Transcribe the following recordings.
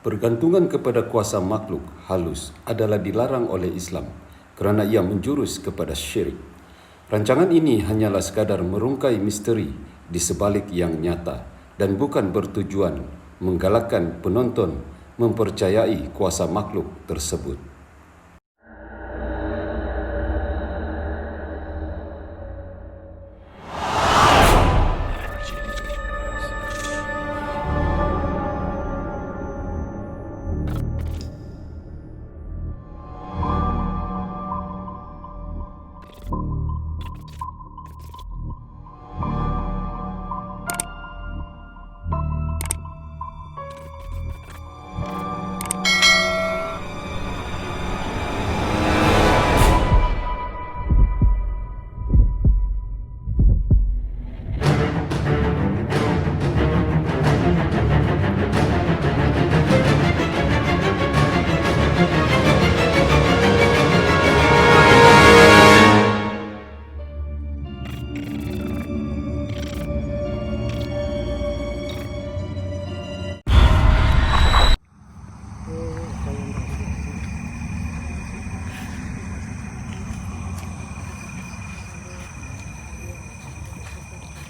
Bergantungan kepada kuasa makhluk halus adalah dilarang oleh Islam kerana ia menjurus kepada syirik. Rancangan ini hanyalah sekadar merungkai misteri di sebalik yang nyata dan bukan bertujuan menggalakkan penonton mempercayai kuasa makhluk tersebut.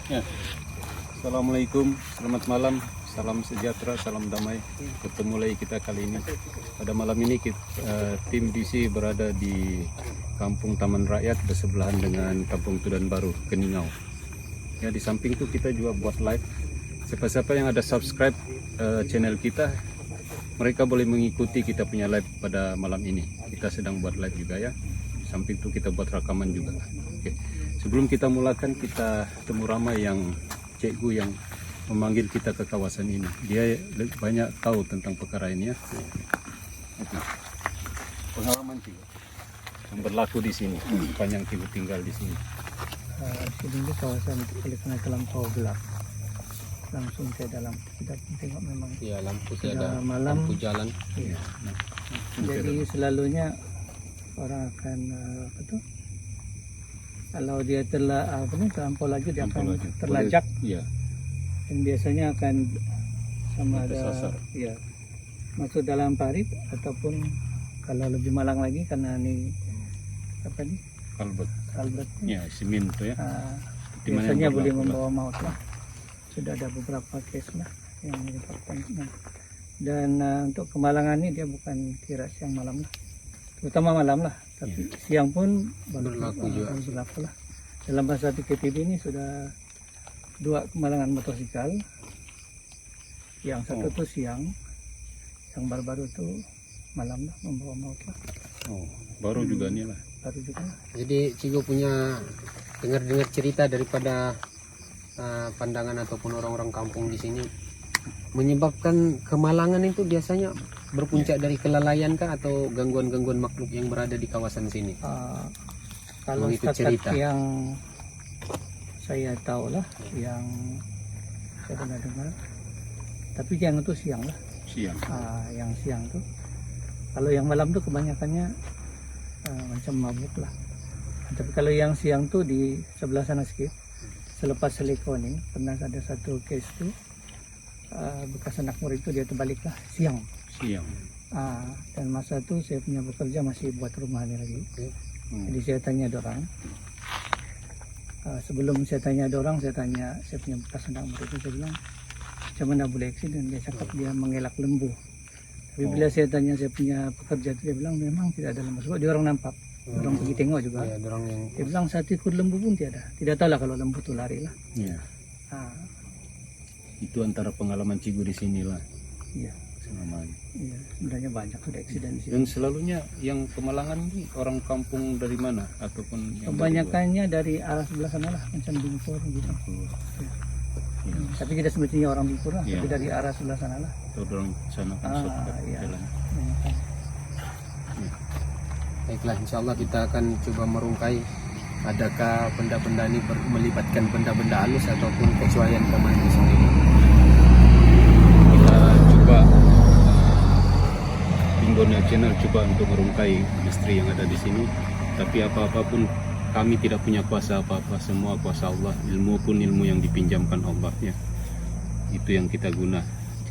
Ya. Assalamualaikum, selamat malam, salam sejahtera, salam damai. Ketemu lagi kita kali ini. Pada malam ini tim DC berada di Kampung Taman Rakyat bersebelahan dengan Kampung Tudan Baru, Keningau. Ya, di samping itu kita juga buat live. Siapa-siapa yang ada subscribe channel kita, mereka boleh mengikuti kita punya live pada malam ini. Kita sedang buat live juga ya. Di samping itu kita buat rekaman juga. Oke. Sebelum kita mulakan, kita temu ramai yang cikgu yang memanggil kita ke kawasan ini. Dia banyak tahu tentang perkara ini ya. Oke. Pengalaman cikgu yang berlaku di sini, panjang cikgu tinggal di sini. Sini kawasan oleh karena terlampau gelap, langsung ke dalam. Kita tengok memang ya lampu sudah ada malam. lampu jalan Ya. Jadi selalunya orang akan kalau dia terlampau lagi dia akan terlajak. Iya. Dan biasanya akan sama Tersasar. ya masuk dalam parit, ataupun kalau lebih malang lagi karena ini kalbet Ya, simen itu ya. Di mana biasanya yang boleh berlaku, membawa maut lah. Sudah ada beberapa case lah yang menyebabkan. Dan untuk kemalangan ini dia bukan kira siang malam lah, terutama malam lah, tapi siang pun Berlaku juga. berlaku lah. Dalam masa PKPB ini sudah 2 kemalangan motosikal. Yang satu tuh siang, yang baru-baru itu malam lah, membawa maut lah. Oh, baru juga nih lah. Baru juga lah. jadi Cigo punya dengar cerita daripada pandangan ataupun orang-orang kampung di sini, menyebabkan kemalangan itu biasanya berpuncak dari kelalaian kah atau gangguan-gangguan makhluk yang berada di kawasan sini? Kalau Mengikut setakat cerita. yang saya tahu lah, yang saya pernah dengar, tapi yang itu siang lah. Siang. Yang siang tuh, kalau yang malam tuh kebanyakannya macam mabuk lah. Tapi kalau yang siang tuh di sebelah sana sedikit, selepas Selekoni pernah ada satu case tuh, bekas anak murid itu dia terbalik lah siang. Dan masa itu saya punya bekerja masih buat rumah ini lagi. Jadi saya tanya dorang, sebelum saya tanya dorang, saya tanya saya punya bekas anak murid itu, saya bilang macam mana boleh eksiden. Dia cakap dia mengelak lembu. Tapi bila saya tanya saya punya pekerja itu, dia bilang memang tidak ada lembu, sebab dia orang nampak, orang pergi tengok juga. Ya, orang yang Dia bilang satu ekor lembu pun tiada. Tidak tahu lah kalau lembu itu lari lah. Iya. Itu antara pengalaman Cigu di sini lah. Iya. Pengalaman. Iya, sebenarnya banyak sudah eksiden di sini. Dan selalunya yang kemalangan ini orang kampung dari mana ataupun yang Kebanyakannya dari arah sebelah sana lah, macam Bingkur gitu. Tapi tidak semestinya orang Bingkur lah, Iya. tapi dari arah sebelah sana lah. atau orang sana kan shortcut Iya. jalan. baiklah, insya Allah kita akan coba merungkai adakah benda-benda ini melibatkan benda-benda halus ataupun kecuaian teman di sini. Kita coba Binggonia Channel coba untuk merungkai misteri yang ada di sini. Tapi apapun kami tidak punya kuasa apa-apa, semua kuasa Allah. Ilmu pun ilmu yang dipinjamkan Allah ya. Itu yang kita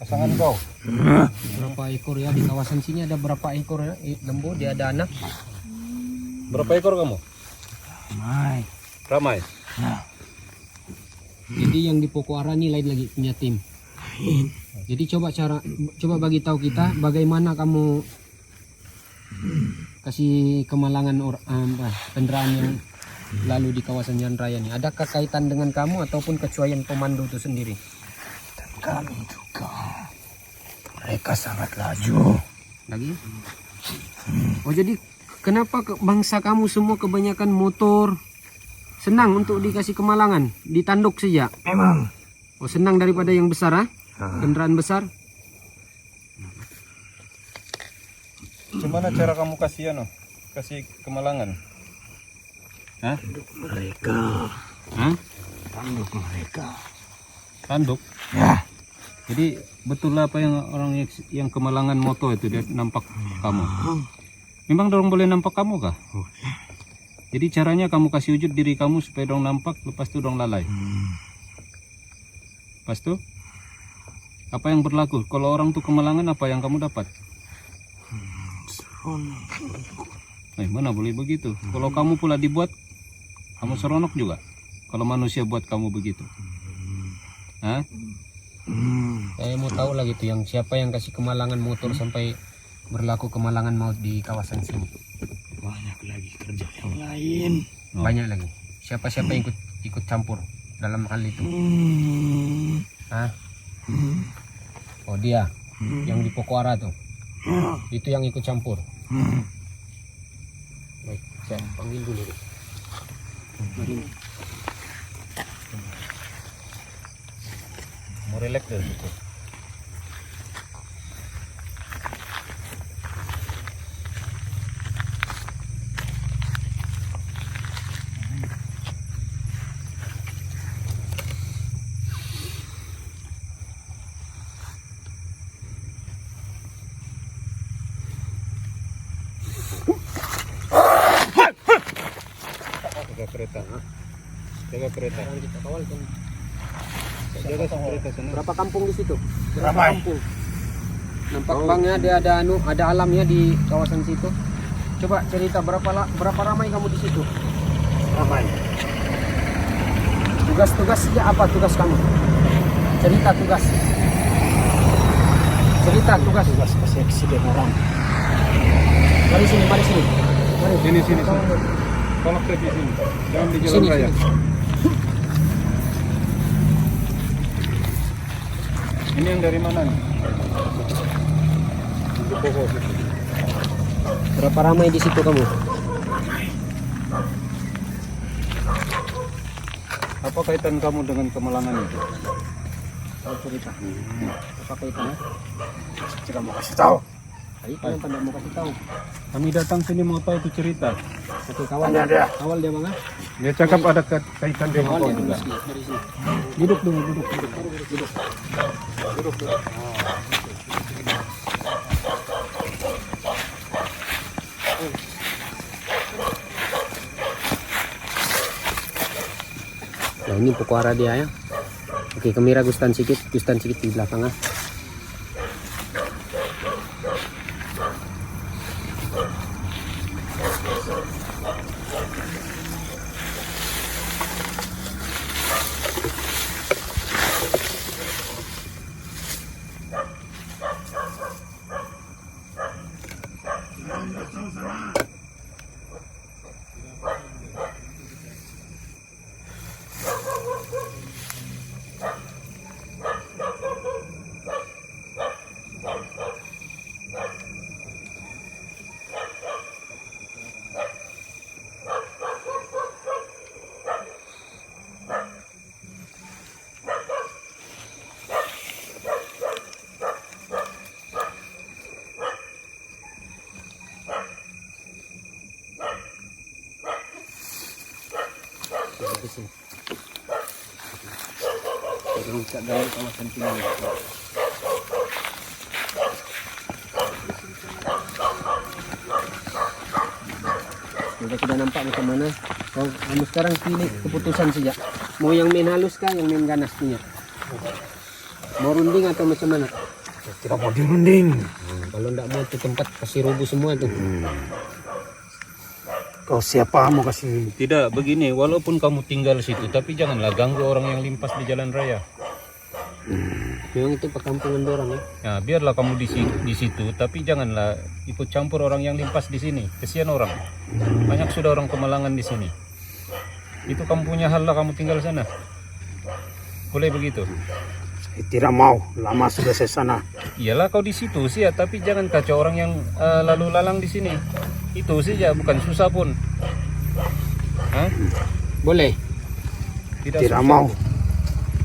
Pasangan kau. Berapa ekor ya di kawasan sini, ada berapa ekor ya lembu, dia ada anak. Berapa ekor kamu? Ramai. Jadi yang di Pokoara ini lain lagi punya tim. Jadi coba bagi tahu kita bagaimana kamu kasih kemalangan kendaraan yang lalu di kawasan Jalan Raya ini. Adakah kaitan dengan kamu ataupun kecuaian pemandu itu sendiri? Kami juga. Mereka sangat laju. Lagi? Oh jadi kenapa bangsa kamu semua kebanyakan motor? Senang untuk dikasih kemalangan, ditanduk saja. Memang. Oh senang daripada yang besar, kendaraan besar. Gimana cara kamu kasih kasih kemalangan? Hah? Mereka. Hah? Tanduk mereka. Tanduk? Ya. Jadi betul apa yang orang yang kemalangan moto itu dia nampak kamu? Memang dorong boleh nampak kamu kah? Jadi caranya kamu kasih wujud diri kamu supaya dong nampak, lepas itu dong lalai. Lepas itu apa yang berlaku? Kalau orang tuh kemalangan apa yang kamu dapat? Mana boleh begitu? Kalau kamu pula dibuat, kamu seronok juga. Kalau manusia buat kamu begitu. Hah? Saya mau tahu lagi tuh yang siapa yang kasih kemalangan motor sampai berlaku kemalangan maut di kawasan sini. Banyak lagi kerja yang lain. Banyak lagi. Siapa-siapa yang ikut campur dalam hal itu? Hah? Oh dia yang di Pokoara tuh. Itu yang ikut campur. Baik, saya panggil dulu. Mari. Mau relax deh gitu. Jaga kereta. Jaga kereta. Kita kawal kan. Jaga kereta sana. Berapa kampung di situ? Berapa kampung? Nampak bangnya dia ada alamnya di kawasan situ. Coba cerita berapa ramai kamu di situ? Ramai. Tugas-tugasnya apa tugas kamu? Cerita tugas. Tugas kasih eksiden orang. Mari sini. Mari. Sini. Tolong ke sini. Jangan di jalan Sini. raya. Ini yang dari mana nih? Di Pokok situ. Berapa ramai di situ kamu? Apa kaitan kamu dengan kemalangan itu? Tahu cerita. Apa kaitannya? Tidak mau kasih tahu. Ayo kenapa tidak mau kasih tahu? Kami datang sini mau tahu itu cerita. Oke, kawal Tanya dia. Kawal dia bang. Dia cakap ada kaitan dengan Kawal kau dia juga. dari sini. Duduk dulu. Nah ini Pokoara dia ya. Oke, kamera Gustan sikit di belakang ah. Dalam kawasan sini. Sudah tidak nampak macam mana. Kamu sekarang pilih keputusan saja. Mau yang main halus kah, yang main ganas punya? Mau runding atau macam mana? Tidak mau dirunding. Kalau ndak mau itu tempat kasih rubuh semua tuh. Kau siapa mau kasih? Tidak, begini, walaupun kamu tinggal situ, tapi janganlah ganggu orang yang limpas di jalan raya. Memang itu perkampungan dorang ya. Nah, biarlah kamu di situ, tapi janganlah ikut campur orang yang limpas di sini. Kesian orang. Banyak sudah orang kemalangan di sini. Itu kamu punya hal lah, kamu tinggal sana. Boleh begitu? Saya tidak mau. Lama sudah saya sana. Iyalah kau di situ sih ya, tapi jangan kacau orang yang lalu lalang di sini. Itu saja, bukan susah pun. Hah? Boleh. Tidak Tidak susah. mau.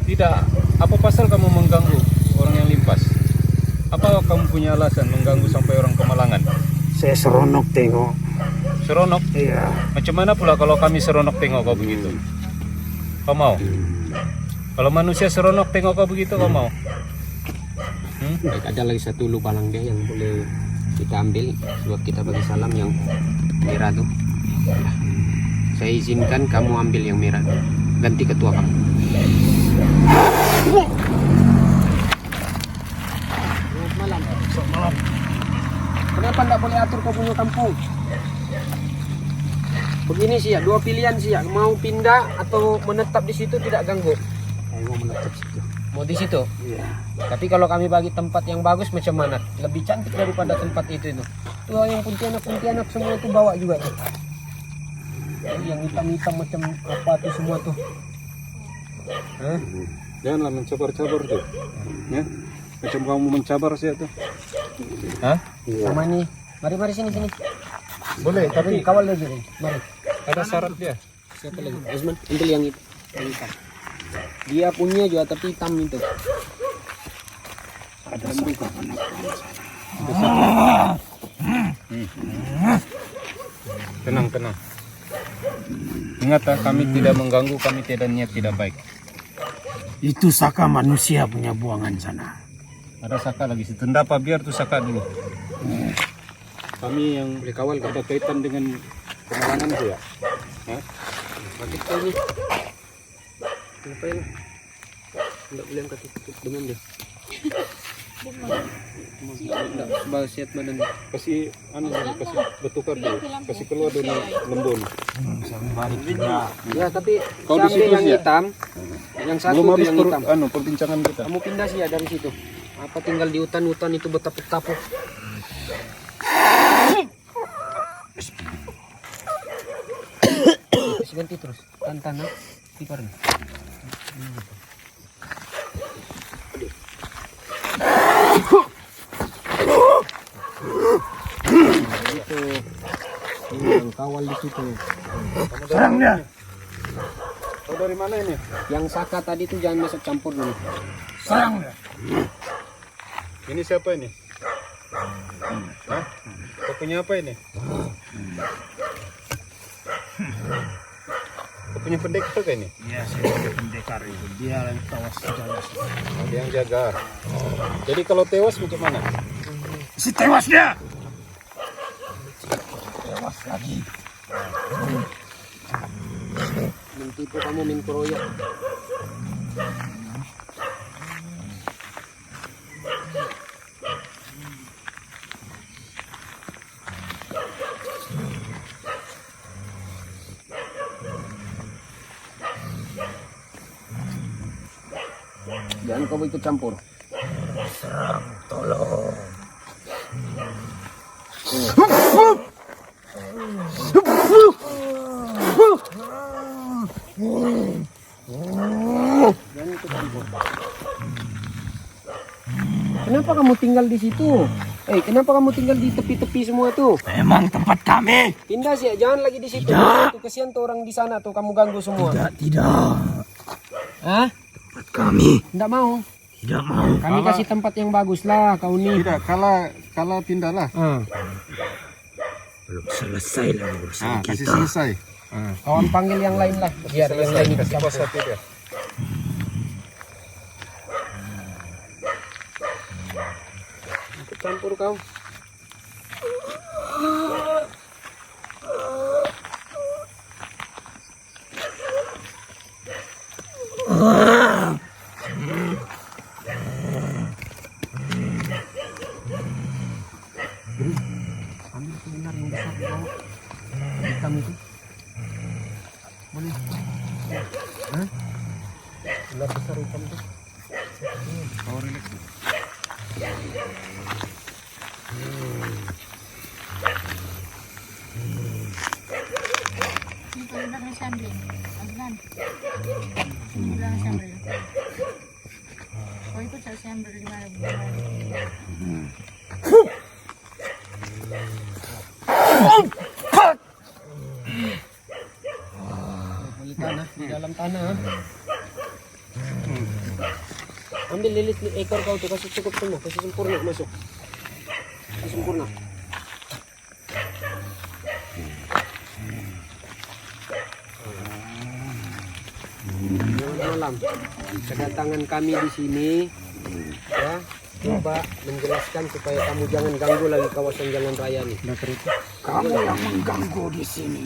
Tidak. Apa pasal kamu mengganggu orang yang limpas? Apa kamu punya alasan mengganggu sampai orang kemalangan? Saya seronok tengok. Seronok? Iya. Macam mana pula kalau kami seronok tengok kau begitu? Kau mau? Kalau manusia seronok tengok kau begitu, kau mau? Baik, ada lagi satu lupalang dia yang boleh kita ambil sebab kita bagi salam yang merah tuh. Nah, saya izinkan kamu ambil yang merah. Ganti ketua kamu. Selamat malam. Selamat malam. Kenapa tidak boleh atur kau punya kampung? Begini sih ya, dua pilihan sih ya, mau pindah atau menetap di situ tidak ganggu. Saya mau menetap situ. Mau di situ? Iya. Tapi kalau kami bagi tempat yang bagus macam mana? Lebih cantik daripada tempat itu. Tuh yang puntianak semua itu bawa juga tuh. Yang hitam-hitam macam apa tuh semua tuh. Hah? Janganlah mencabar-cabar tuh. Ya? Macam kamu mencabar sih tuh. Hah? Sama nih. Mari sini. Boleh, Tapi kawal lagi nih. Mari. ada syarat dia. Siapa lagi? Osman, ambil yang itu. Yang hitam. Dia punya juga tapi hitam itu. Ada suka anak Tenang. Ingat ya, kami tidak mengganggu, kami tidak niat tidak baik. Itu Saka manusia punya buangan sana. Ada Saka lagi situ. Nggak apa, biar tuh Saka dulu. Kami yang Boleh kawal kan? ada kaitan dengan kemalangan itu ya. Hah? Pakai kau ini. Ngapain? Enggak boleh angkat itu dengan dia. Enggak, sebab sehat badan. Kasih kasih bertukar dulu. Kasih keluar dari lembun. Ya, tapi Kau saya di situ ambil yang sih ya? hitam. Yang satu Belum tuh habis yang hitam. perbincangan kita. Kamu pindah sih ya dari situ. Apa tinggal di hutan itu bertapuk-tapuk. Ganti terus. Tantanah. Kiparin. Itu. Ini yang kawal di situ. Serang dia. Kau dari mana ini? Yang Saka tadi tuh jangan masuk campur dulu. Serang dia. Ini siapa ini? Hah? Kau punya apa ini? Kau punya pendekar kan ini? Iya, saya pakai pendekar itu. Dia yang tawas jalan. Oh, dia yang jaga. Jadi kalau tewas macam mana? Si tewas dia. Tewas lagi. Mentipu kamu mengkeroyok. Jangan kau ikut campur. Serang, tolong. Jangan ikut campur. Kenapa kamu tinggal di situ? Kenapa kamu tinggal di tepi-tepi semua tuh? Memang tempat kami. Pindah sih, jangan lagi di situ. Tidak. Tuh, kesian tuh orang di sana tuh kamu ganggu semua. Tidak. Hah? Tempat kami. Enggak mau. Tidak mau. Kami kasih tempat yang bagus lah kau nih. Tidak, kalah pindahlah. Belum selesai lagi urusan Kasih kita. selesai. Kawan panggil yang lain lah. Biar yang lain ikut Kasih campur. kuasa dia. Ikut campur kau. benar yang besar di bawah hitam itu. Boleh? Hah? Ular besar hitam itu. Oh, relax. Ini pagdadak na siyempre. Aglan. Hindi lang siyempre. O ikot sa siyempre. Balik tanah, di dalam tanah. Ambil lilit ekor kau tuh, kasih cukup semua, kasih sempurna masuk. Kasih sempurna. Malam, kedatangan kami di sini, ya, coba menjelaskan supaya kamu jangan ganggu lagi kawasan jalan raya nih. Kamu yang mengganggu di sini.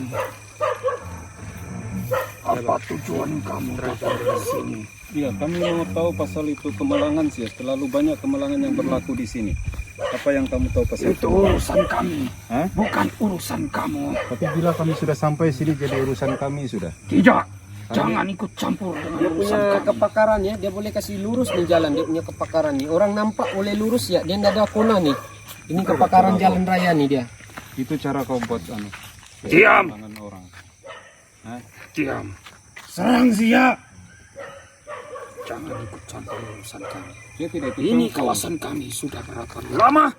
Apa tujuan kamu datang di sini? Iya, kami mau tahu pasal itu kemalangan sih. Terlalu banyak kemalangan yang berlaku di sini. Apa yang kamu tahu pasal Itu urusan kami, Hah? bukan urusan kamu. Tapi bila kami sudah sampai sini jadi urusan kami sudah. Tidak, jangan ikut campur dengan Dia urusan punya kami. kepakaran ya, dia boleh kasih lurus nih jalan, dia punya kepakaran nih. Orang nampak boleh lurus ya, dia nggak ada kona nih. Ini kepakaran jalan raya nih dia. Itu cara kau buat Diam, tangan orang. Hah? diam. Serang dia. Jangan ikut campur urusan kami. Dia tidak ikut Ini campur. kawasan kami sudah berapa lama?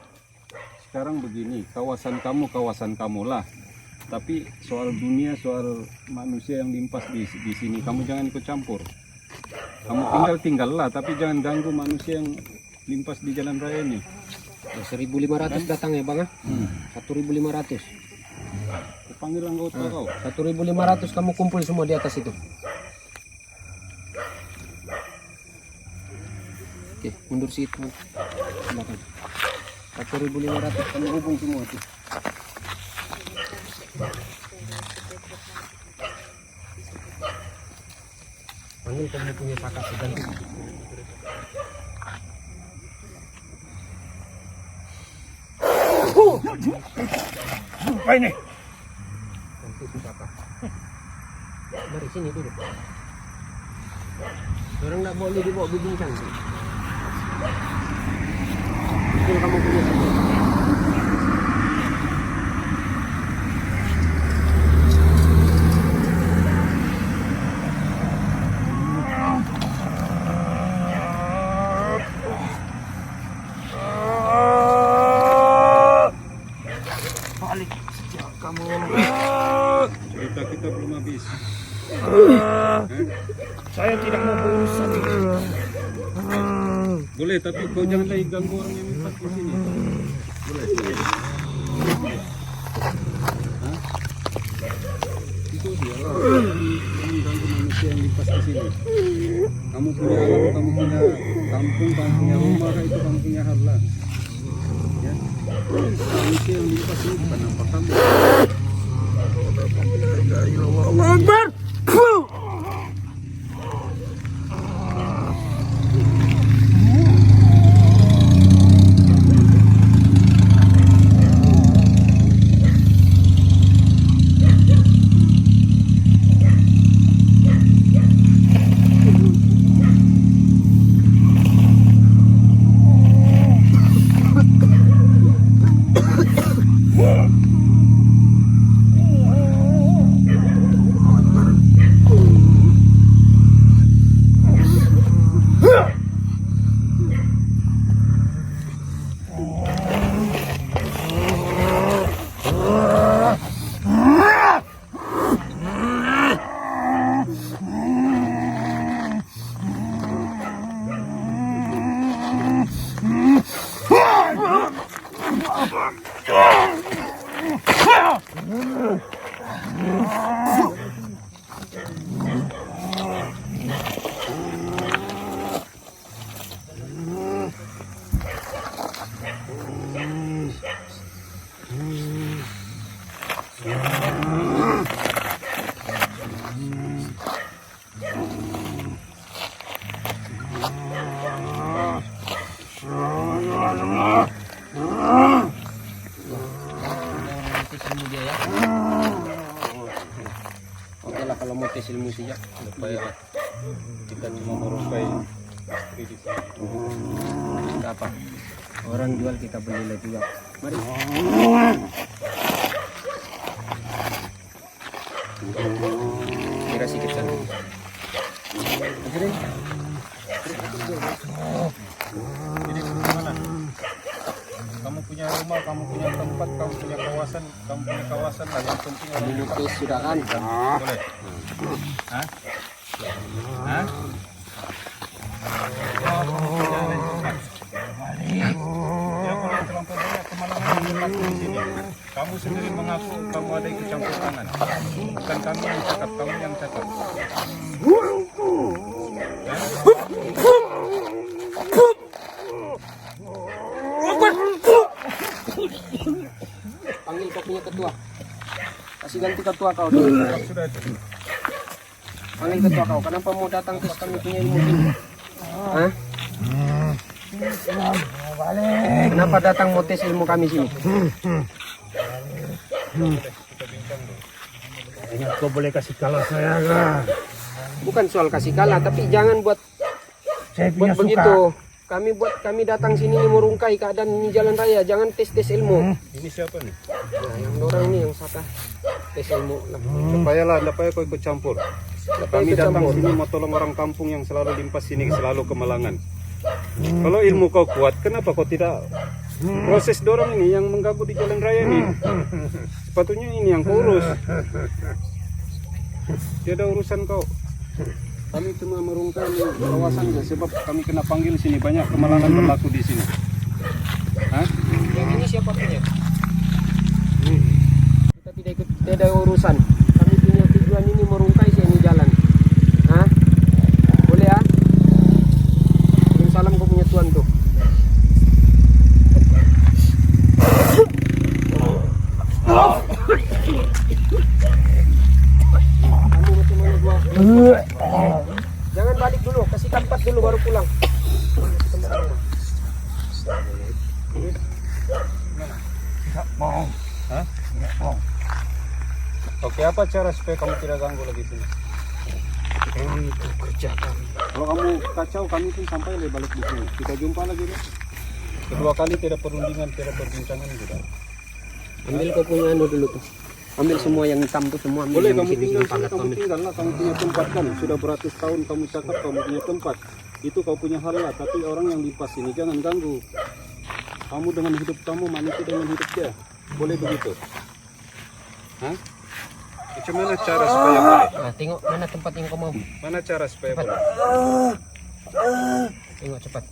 Sekarang begini, kawasan kamu lah. Tapi soal dunia, soal manusia yang limpas di sini, kamu jangan ikut campur. Kamu tinggal lah, tapi jangan ganggu manusia yang limpas di jalan raya ini. 1.500 datang ya bang, 1.500. Aku panggil anggota kau. 1.500 kamu kumpul semua di atas itu. Oke, mundur situ. Belakang. 1.500 kamu hubung semua tuh. Panggil kamu punya sakat seganti. Apa ini? Nanti itu siapa? Mari sini duduk. Orang nggak boleh dibawa berbincang sih. Itu kamu punya sakat. Balik sejak kamu. Cerita kita belum habis. Saya tidak mau berurusan. Boleh, tapi kau jangan lagi ganggu orang yang limpas di sini. Boleh. Hah? Itu dia lah. Jangan ganggu manusia yang limpas di sini. Kamu punya alam, kamu punya kampung, kamu punya rumah, itu kamu punya hal lah. Ya. Manusia yang limpas ini bukan nampak kamu. Akbar. tes ilmu dia ya. Oke lah kalau mau tes ilmu sejak Supaya kita cuma merungkai misteri di sini. nggak apa. Orang jual kita beli lah juga. Mari. Kira sedikit kan. Jadi bagaimana? Kamu punya rumah, kamu punya tempat, kamu punya kawasan lah yang penting orang Ilmu tes sudah kan. boleh. Hah? Hah? Oh, kamu punya lain tempat. Ya boleh terlampau banyak kemalangan yang berlaku di sini. Kamu sendiri mengaku kamu ada ikut campur tangan. Bukan kami yang cakap, kamu yang cakap. Panggil kau punya ketua. Kasih ganti ketua kau dulu. Sudah itu. Panggil ketua kau. Kenapa mau datang tes kami punya ilmu ini? Hah? Kenapa datang mau tes ilmu kami sini? Ingat kau boleh kasih kalah saya kan? Bukan soal kasih kalah, tapi jangan buat Saya punya suka. begitu. Kami datang sini merungkai keadaan ini jalan raya. Jangan tes ilmu. Ini siapa nih? Nah, yang orang ini yang sata tes ilmu lah. Supaya kau ikut campur. Kami datang sini mau tolong orang kampung yang selalu limpas sini, selalu kemalangan. Kalau ilmu kau kuat, kenapa kau tidak proses dorong ini yang mengganggu di jalan raya ini? Sepatutnya ini yang kau urus. Tidak urusan kau. Kami cuma merungkai kawasannya sebab kami kena panggil sini, banyak kemalangan berlaku di sini. Hah? Yang ini siapa punya? Kita tidak ada urusan. Kami punya tujuan ini merungkai sini jalan. Hah? Boleh ya? Salam kau punya tuan tuh. Kamu macam mana gua? Jangan balik dulu, kasih tempat dulu baru pulang. Oke, apa cara supaya kamu tidak ganggu lagi sini? Itu kerja kami. Kalau kamu kacau, kami pun sampai balik di sini. Kita jumpa lagi deh. Kedua kali tidak perundingan, tidak perbincangan juga. Ambil kau punya anu dulu tuh. Ambil semua yang hitam tuh semua. Ambil Boleh yang kamu di sini, tinggal sini, pangkat kamu ambil. tinggal lah. Kamu punya tempat kan. Sudah beratus tahun kamu cakap kamu punya tempat. Itu kau punya hal lah. Tapi orang yang limpas ini jangan ganggu. Kamu dengan hidup kamu, manusia dengan hidup dia. Boleh begitu? Hah? Macam mana cara supaya boleh? Nah, tengok mana tempat yang kau mau. Mana cara supaya boleh? Tengok cepat.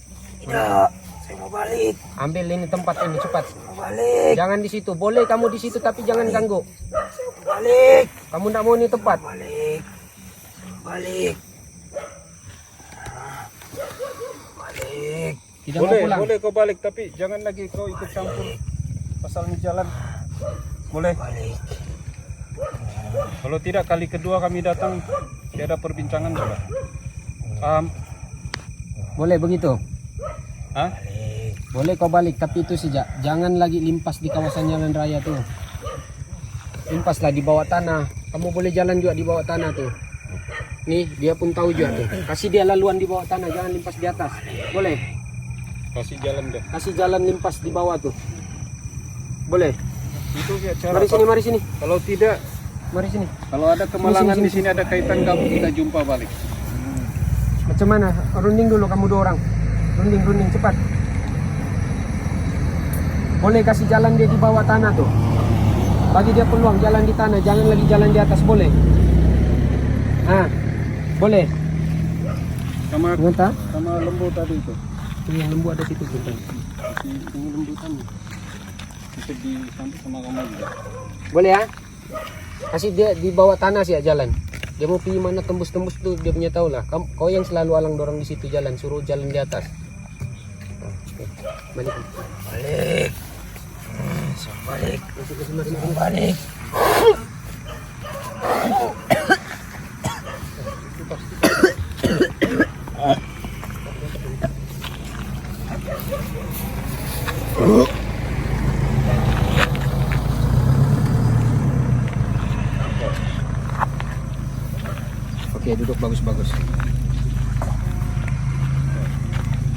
Saya mau balik. Ambil ini tempat ini cepat. Mau balik. Jangan di situ. Boleh kamu di situ tapi jangan ganggu. Balik. Kamu tidak mau ini tempat. Balik. Balik. Balik. Tidak mau Boleh, pulang. boleh kau balik. Tapi jangan lagi kau ikut campur pasal ini jalan. Boleh? Balik. Kalau tidak, kali kedua kami datang tiada perbincangan juga. Paham? Boleh begitu. Hah? Boleh kau balik tapi itu saja. Jangan lagi limpas di kawasan jalan raya tuh. Limpaslah di bawah tanah. Kamu boleh jalan juga di bawah tanah tuh. Nih dia pun tahu juga tuh. Kasih dia laluan di bawah tanah. Jangan limpas di atas. Boleh. Kasih jalan deh. Kasih jalan limpas di bawah tuh. Boleh. Itu ya cara. Mari sini, mari sini. Kalau tidak, Mari sini. kalau ada kemalangan Sini, di sini ada kaitan kamu, kita jumpa balik. Macam mana? Runding dulu kamu dua orang. Runding cepat. Boleh kasih jalan dia di bawah tanah tuh. Bagi dia peluang jalan di tanah, jangan lagi jalan di atas, boleh. Nah, boleh. Sama Ngata? sama lembu tadi itu. Ini yang lembu ada situ juga. Ini lembu kami. Itu di samping sama kamu juga. Boleh ya? Kasih dia di bawah tanah sih ya jalan. Dia mau pergi mana tembus-tembus tuh dia punya tahu lah. Kau yang selalu alang dorong di situ jalan, suruh jalan di atas. Oke. Balik. Balik. Saya balik. Mari. Balik. Oke, duduk bagus-bagus.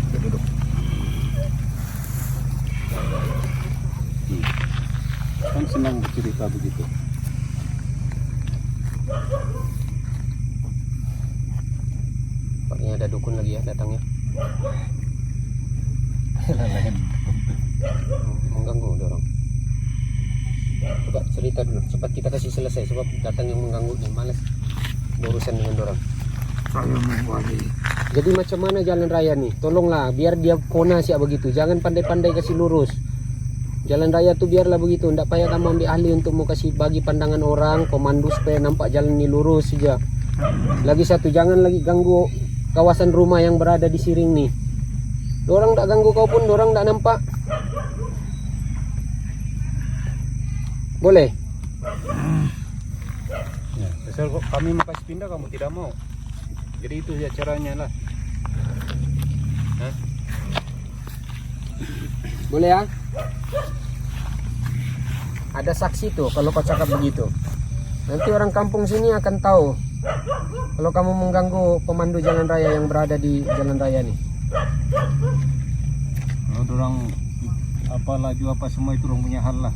Oke, duduk. Kan senang bercerita begitu. Sepertinya ada dukun lagi ya datangnya. Lain. Mengganggu dorong. Coba cerita dulu, cepat kita kasih selesai sebab datang yang mengganggu nih, males berurusan dengan dorong. Saya mau balik. Jadi macam mana jalan raya nih? Tolonglah biar dia kona sih begitu. Jangan pandai-pandai kasih lurus. Jalan raya tuh biarlah begitu. Ndak payah kamu ambil ahli untuk mau kasih bagi pandangan orang, komando supaya nampak jalan ini lurus saja. Lagi satu, jangan lagi ganggu kawasan rumah yang berada di Siring nih. Dorang tak ganggu kau pun, dorang tak nampak. Boleh? Ya, asal kami mau kasih pindah kamu tidak mau. Jadi itu ya caranya lah. Hah? Boleh ya? Ada saksi tuh kalau kau cakap begitu. Nanti orang kampung sini akan tahu kalau kamu mengganggu pemandu jalan raya yang berada di jalan raya nih. Kalau dorang apa laju apa semua itu orang punya hal lah.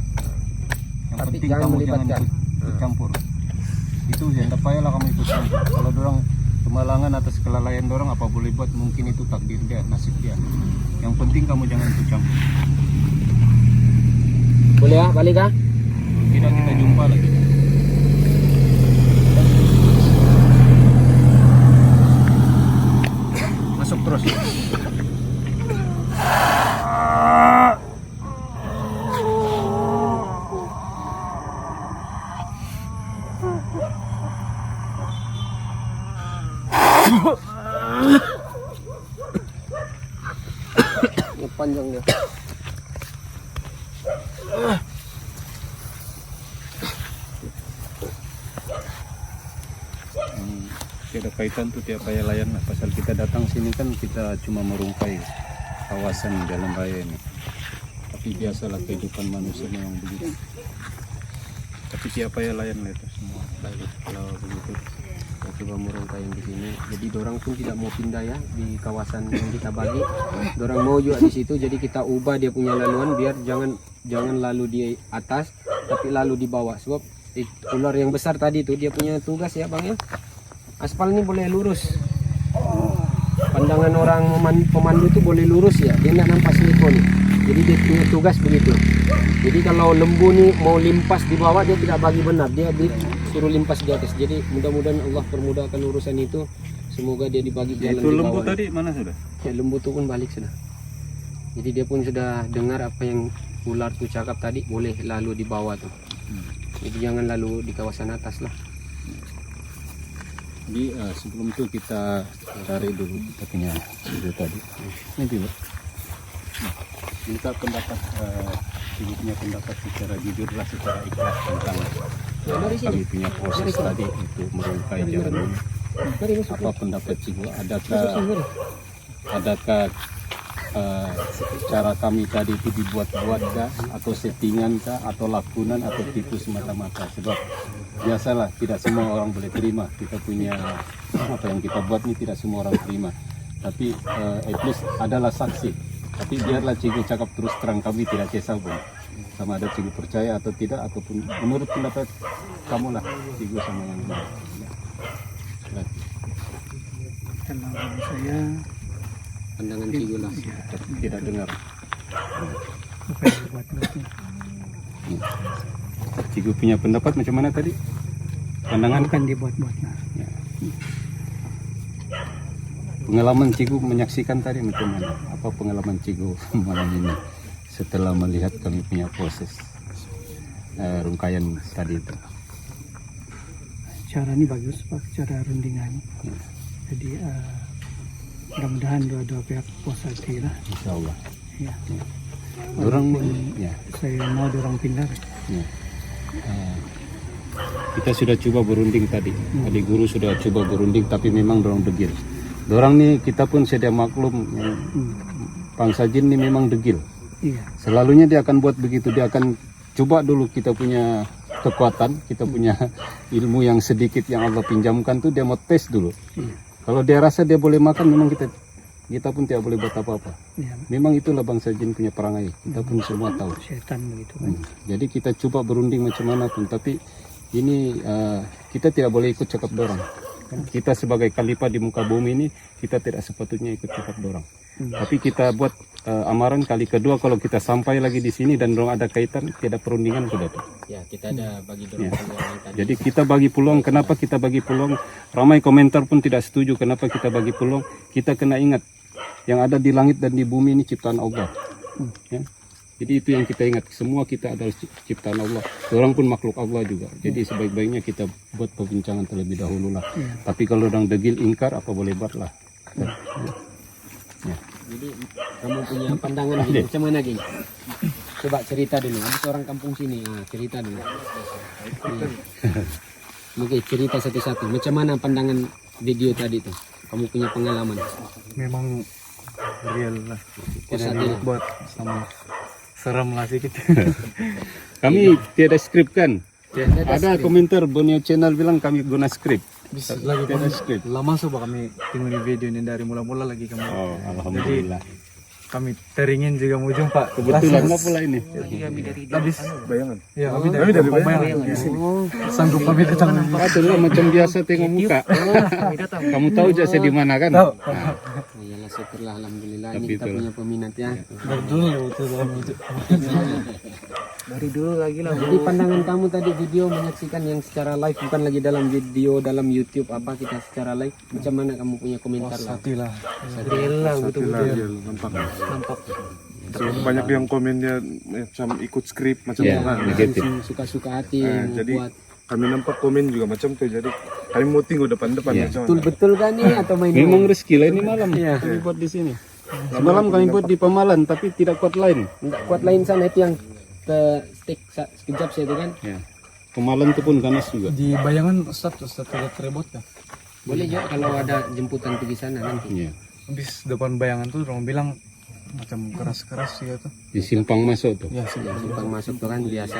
Yang Tapi penting jangan kamu melibatkan. jangan ikut campur. Itu ya, tidak payahlah kamu ikut campur. Kalau dorang kemalangan atas kelalaian dorang apa boleh buat, mungkin itu takdir dia, nasib dia. Yang penting kamu jangan ikut campur. Boleh ya, balik ya? Tidak, kita jumpa lagi. Masuk terus. Ini panjang dia. Tidak ada kaitan tuh tiap payah layan lah. Pasal kita datang sini kan kita cuma merungkai kawasan jalan raya ini. Tapi biasalah kehidupan manusia memang begitu. Tapi tiap payah layan lah itu semua. Baik, kalau begitu kita coba merungkai yang di sini. Jadi dorang pun tidak mau pindah ya di kawasan yang kita bagi. Dorang mau juga di situ. Jadi kita ubah dia punya laluan biar jangan lalu di atas, tapi lalu di bawah. Sebab ular yang besar tadi itu dia punya tugas ya bang ya. Aspal ini boleh lurus. Pandangan orang pemandu itu boleh lurus ya. Dia nggak nampak silikon. Jadi dia punya tugas begitu. Jadi kalau lembu nih mau limpas di bawah dia tidak bagi benar. Dia suruh limpas di atas. Jadi mudah-mudahan Allah permudahkan urusan itu. Semoga dia dibagi jalan Itu di lembu bawah. tadi mana sudah? Ya, lembu itu pun balik sudah. Jadi dia pun sudah dengar apa yang ular tuh cakap tadi, boleh lalu di bawah tuh. Jadi jangan lalu di kawasan atas lah. Jadi sebelum itu kita cari dulu kita punya video tadi. Ini dulu. Minta pendapat, ibu punya pendapat secara jujur lah, secara ikhlas tentang dari sini. kami punya proses tadi untuk merungkai jalan ini. Mari masuk. Apa pendapat Cigu? Mari. Adakah cara kami tadi itu dibuat-buat kah, atau settingan kah, atau lakunan, atau tipu semata-mata? Sebab biasalah tidak semua orang boleh terima kita punya apa yang kita buat ini, tidak semua orang terima. Tapi at least adalah saksi. Tapi biarlah Cigu cakap terus terang, kami tidak kisah pun sama ada Cigu percaya atau tidak, ataupun menurut pendapat kamu lah Cigu sama yang lain. Kalau saya Pandangan Cigu lah. Tidak dengar. bukan dibuat Cigu punya pendapat macam mana tadi? Pandangan bukan dibuat-buatnya. pengalaman Cigu menyaksikan tadi macam mana? Apa pengalaman Cigu malam ini setelah melihat kami punya proses rungkaian tadi itu? Cara ini bagus Pak, cara rundingan. Jadi mudah-mudahan dua-dua pihak puas hati lah. Insya Allah. Ya. Orang ya. Saya mau dorong pindah. Ya. Kita sudah coba berunding tadi. Adik guru sudah coba berunding, tapi memang dorang degil. Dorang nih kita pun sedia maklum, bangsa jin nih memang degil. Iya. Selalunya dia akan buat begitu. Dia akan coba dulu kita punya kekuatan, kita punya ilmu yang sedikit yang Allah pinjamkan tuh dia mau tes dulu. Kalau dia rasa dia boleh makan, memang kita pun tidak boleh buat apa-apa. Ya, Memang itulah bangsa jin punya perangai. Kita pun semua tahu. setan begitu kan. Jadi kita coba berunding macam mana pun, tapi ini kita tidak boleh ikut cakap dorang. Kita sebagai khalifah di muka bumi ini, kita tidak sepatutnya ikut cakap dorang. Tapi kita buat amaran kali kedua, kalau kita sampai lagi di sini dan dorang ada kaitan, tidak perundingan sudah tuh. Ya, kita ada bagi dorong peluang yang tadi. Jadi kita bagi peluang. Kenapa kita bagi peluang? Ramai komentar pun tidak setuju. Kenapa kita bagi peluang? Kita kena ingat yang ada di langit dan di bumi ini ciptaan Allah. Ya. Jadi itu yang kita ingat. Semua kita adalah ciptaan Allah. Orang pun makhluk Allah juga. Jadi sebaik-baiknya kita buat perbincangan terlebih dahulu lah. Tapi kalau orang degil ingkar, apa boleh buat lah. Jadi kamu punya pandangan Ging, macam mana Ging? Coba cerita dulu. Habis orang kampung sini, cerita dulu. Iya. Oke, cerita satu-satu. Macam mana pandangan video tadi tuh? Kamu punya pengalaman? Memang real lah, Tidak tidak dibuat sama serem lah sedikit. Kami tiada skrip kan? Tiada Ada komentar Borneo Channel bilang kami guna skrip. Lagi Tiada skrip. lama coba kami tengok video ini dari mula-mula lagi kami. Oh, alhamdulillah. Kami teringin juga mau jumpa. Kebetulan apa pula ini? Habis bayangan. Ya, kami dari bayangan. Sanggup kami datang. Itulah macam biasa tengok muka. Kamu tahu aja saya di mana kan? Tahu. Iyalah, syukurlah, alhamdulillah. Tapi Ini kita itulah. punya peminat ya. Dari dulu itu dalam itu. Dari dulu lagi lah. Jadi pandangan kamu tadi video menyaksikan yang secara live, bukan lagi dalam video dalam YouTube apa, kita secara live. Macam mana kamu punya komentar lah? Sati lah. Real lah betul-betul. Nampak. Nampak. Banyak yang komennya macam ikut skrip macam Ya, itu kan. negatif. Suka-suka hati Jadi membuat. kami nampak komen juga macam tuh. Jadi kami mau tinggal depan-depan Ya. macam mana. Betul-betul kan nih atau main? Memang rezeki lah ini malam. Kami buat di sini. Semalam kami buat di Pemalan, tapi tidak kuat lain. Enggak kuat lain sana itu yang ke stick sekejap saya itu kan. Ya. Pemalan itu pun ganas juga. Di bayangan Ustaz lihat rebot kan. Boleh juga kalau ada jemputan pergi sana nanti. Iya. Habis depan bayangan tuh orang bilang macam keras-keras gitu. Di simpang masuk tuh. Ya, Ya, simpang masuk tuh kan biasa.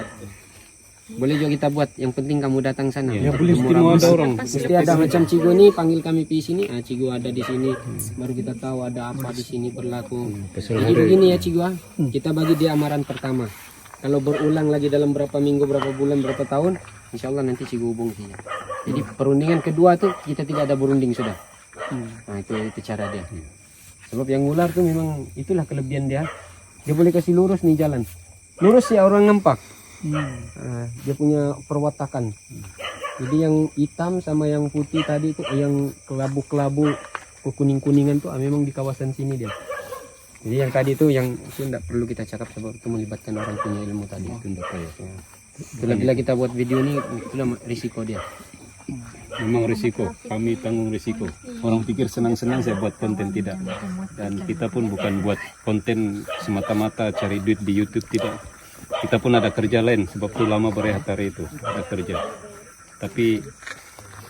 Boleh juga kita buat, yang penting kamu datang sana. Ya, boleh mau ada orang. Mesti ada macam Cigo nih, panggil kami di sini. Cigo ada di sini, baru kita tahu ada apa di sini berlaku. Jadi begini ya Cigo, kita bagi dia amaran pertama. Kalau berulang lagi dalam berapa minggu, berapa bulan, berapa tahun, insya Allah nanti Cigo hubung sih. Jadi perundingan kedua tuh kita tidak ada berunding sudah. Nah itu cara dia. Sebab yang ular tuh memang itulah kelebihan dia. Dia boleh kasih lurus nih jalan. Lurus ya orang nampak. Dia punya perwatakan. Jadi yang hitam sama yang putih tadi itu, yang kelabu-kelabu kuning-kuningan tuh memang di kawasan sini dia. Jadi yang tadi itu yang itu tidak perlu kita cakap sebab itu melibatkan orang punya ilmu tadi. Itu tidak payah. Bila kita buat video ini itulah risiko dia. Memang risiko, kami tanggung risiko. Orang pikir senang-senang saya buat konten, tidak. Dan kita pun bukan buat konten semata-mata cari duit di YouTube, tidak. Kita pun ada kerja lain, sebab itu lama berehat hari itu, ada kerja. Tapi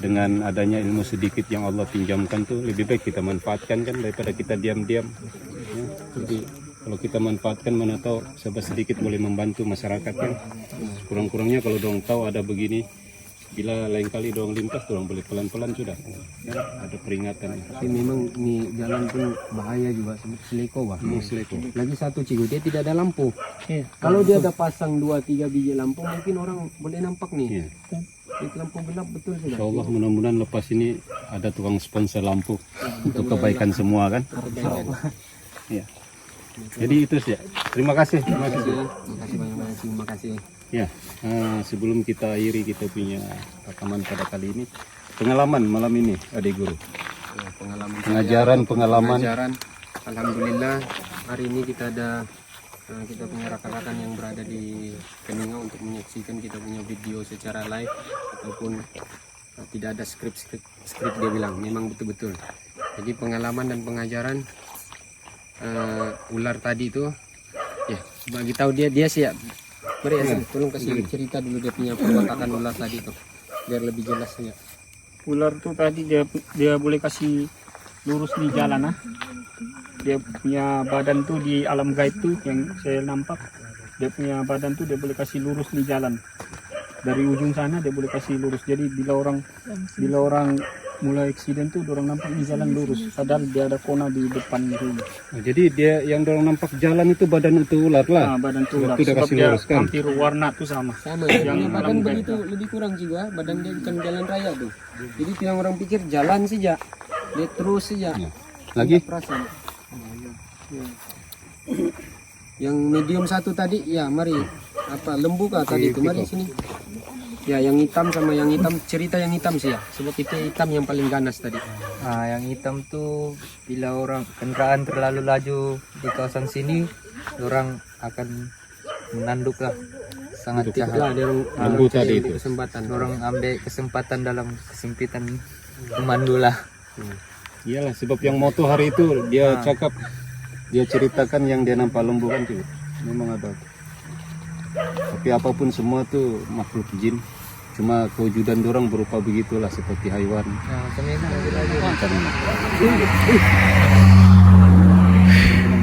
dengan adanya ilmu sedikit yang Allah pinjamkan tuh lebih baik kita manfaatkan kan daripada kita diam-diam. Ya, jadi kalau kita manfaatkan, mana tahu sebab sedikit boleh membantu masyarakat kan. Kurang-kurangnya kalau dong tahu ada begini, bila lain kali dong lintas, dong boleh pelan-pelan sudah. Ya, ada peringatan. Tapi memang ini jalan pun bahaya juga, seleko bah. Lagi satu Cigo, dia tidak ada lampu. Kalau dia ada pasang 2-3 biji lampu, mungkin orang boleh nampak nih. Ya. Itu lampu gelap betul sudah. Insya Allah mudah-mudahan lepas ini ada tukang sponsor lampu untuk kebaikan semua kan. Ya. Jadi itu sih. Terima kasih. Terima kasih. Terima kasih banyak-banyak, terima kasih. Ya, sebelum kita akhiri kita punya rekaman pada kali ini, pengalaman malam ini, adik guru. Ya, pengalaman Pengalaman. Alhamdulillah hari ini kita ada kita punya rakan-rakan yang berada di Keningau untuk menyaksikan kita punya video secara live ataupun tidak ada skrip dia bilang memang betul-betul. Jadi pengalaman dan pengajaran ular tadi itu ya bagi tahu dia siap. Mari ya, tolong kasih cerita dulu dia punya perwatakan ular tadi itu biar lebih jelas ya. Ular tuh tadi dia boleh kasih lurus di jalan Dia punya badan tuh di alam gaib tuh yang saya nampak. Dia punya badan tuh dia boleh kasih lurus di jalan. dari ujung sana dia boleh kasih lurus. Jadi bila orang mulai eksiden tuh orang nampak di jalan lurus, padahal dia ada kona di depan rumah. Jadi dia yang dorong nampak jalan itu badan itu ular lah. Nah, badan tuh ular, Waktu dia sebab kasih dia lurus kan. hampir warna tuh sama. Sama Yang badan lembek. begitu lebih kurang juga, badan dia bukan jalan raya tuh. Jadi yang orang pikir jalan saja, dia terus saja. Lagi? Tidak perasaan. Yang medium satu tadi, ya mari apa lembu kah tadi itu, mari sini. Ya yang hitam sama yang hitam, cerita yang hitam sih ya, sebab itu hitam yang paling ganas tadi. Nah, yang hitam tuh bila orang kendaraan terlalu laju di kawasan sini, orang akan menanduk lah, sangat Lah jahat. dia orang Lembu tadi itu. kesempatan. Orang ambil kesempatan dalam kesempitan pemandu lah. Iyalah, sebab yang moto hari itu dia cakap, dia ceritakan yang dia nampak lembu kan tuh. Memang ada. Tapi apapun semua tuh makhluk jin. Cuma kewujudan dorang berupa begitulah seperti haiwan. Nah, kami lagi.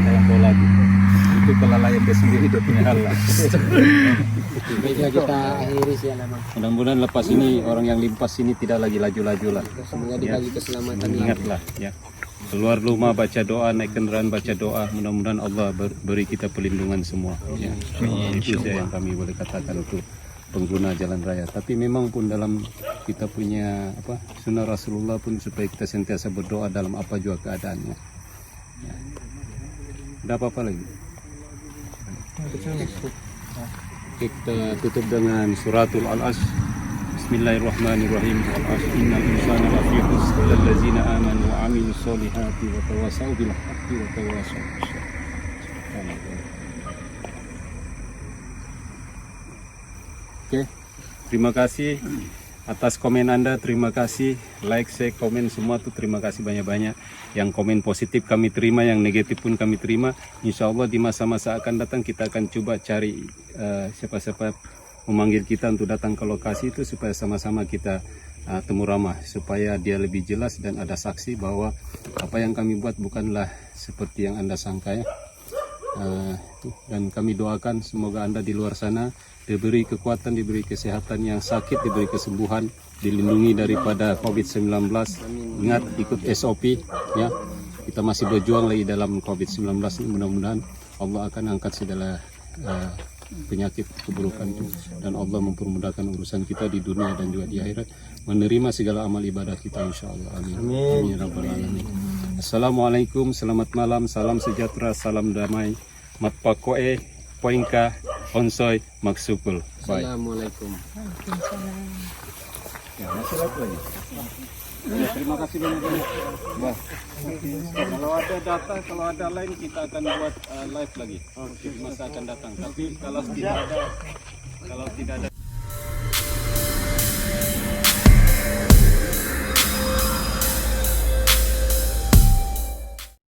Kayak bola gitu. Itu kelalaian dia sendiri dia punya hal lah. Baiklah kita akhiri sih ya lama. Mudah-mudahan lepas ini orang yang limpas ini tidak lagi laju-laju lah. Semoga dibagi keselamatan. Ingatlah ya. Keluar rumah baca doa, naik kendaraan baca doa. Mudah-mudahan Allah beri kita perlindungan semua. Ya. Itu saja yang kami boleh katakan untuk pengguna jalan raya. Tapi memang pun dalam kita punya sunnah Rasulullah pun supaya kita sentiasa berdoa dalam apa juga keadaannya. Ya. Ada apa-apa lagi? Kita tutup dengan suratul Al-Asr. Bismillahirrahmanirrahim. Al-Asr innal insana lafi khusr illa allazina amanu wa amilus solihati wa tawassaw bil haqqi wa tawassaw bis sabr. Oke, terima kasih atas komen Anda, terima kasih. Like, share, komen semua tuh terima kasih banyak-banyak. Yang komen positif kami terima, yang negatif pun kami terima. Insya Allah di masa-masa akan datang kita akan coba cari siapa-siapa memanggil kita untuk datang ke lokasi itu supaya sama-sama kita temu ramah, supaya dia lebih jelas dan ada saksi bahwa apa yang kami buat bukanlah seperti yang Anda sangka ya. Dan kami doakan semoga Anda di luar sana diberi kekuatan, diberi kesehatan, yang sakit diberi kesembuhan, dilindungi daripada COVID-19. Ingat ikut SOP ya. Kita masih berjuang lagi dalam COVID-19. Mudah-mudahan Allah akan angkat segala penyakit keburukan itu dan Allah mempermudahkan urusan kita di dunia dan juga di akhirat, menerima segala amal ibadah kita insyaallah. Amin. Amin rabbal alamin. Assalamualaikum, selamat malam, salam sejahtera, salam damai. Matpakoe poinka onsoy maksupul. Bye. Assalamualaikum. Ya, masih lagi. Ya, terima kasih banyak-banyak. Bah. Kalau ada data, kalau ada lain kita akan buat live lagi. Di masa akan datang. Tapi kalau tidak ada